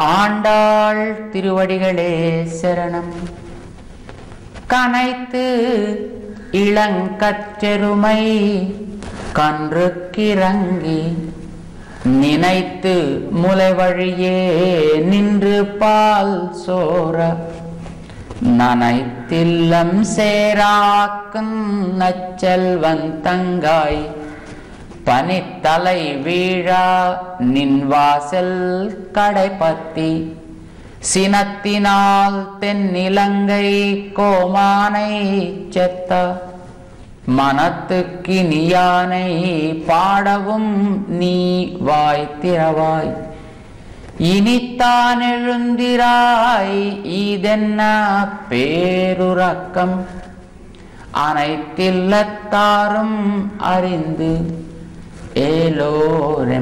ஆண்டாள் திருவடிகளே சரணம். கனைத்து இளங்கற்றெருமை கன்றுக்கிறங்கி நினைத்து முலை வழியே நின்று பால் சோர நனைத்தில்லம் சேராக்கும் நச்செல்வன் தங்காய் பனித்தலை வீழா நின் வாசல் கடைபத்தி சினத்தினால் தென்னிலங்கை கோமானை செத்த மனத்துக்கினியானை பாடவும் நீ வாய்த்திரவாய். இனித்தான் எழுந்திராய் இதென்ன பேருறக்கம் அனைத்தில்லத்தாரும் அறிந்து ஏலோரெம்பாவாய்.